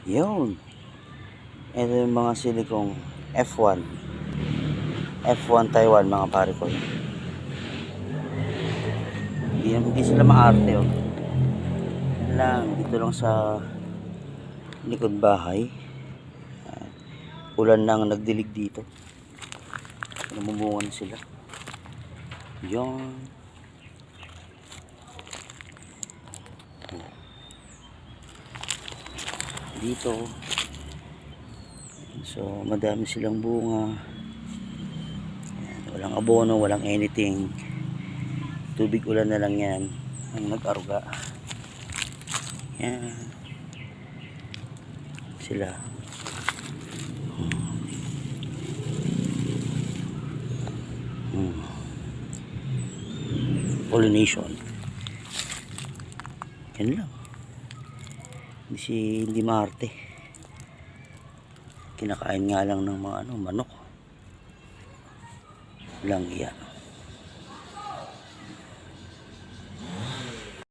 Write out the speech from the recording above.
Yun. Ito yung mga silikong F1. F1 Taiwan mga pare ko. Hindi sila maarte oh. Yan lang, dito lang sa likod bahay. Ulan lang nagdilig dito. Namumunga na sila. Yan. Dito. So, madami silang bunga. Ayan, walang abono, walang anything. Tubig ulan na lang yan. Ang nag-aruga. Yan. Sila. Pollination. Yan lang. Hindi maarte. Kinakain nga lang ng mga manok lang yan.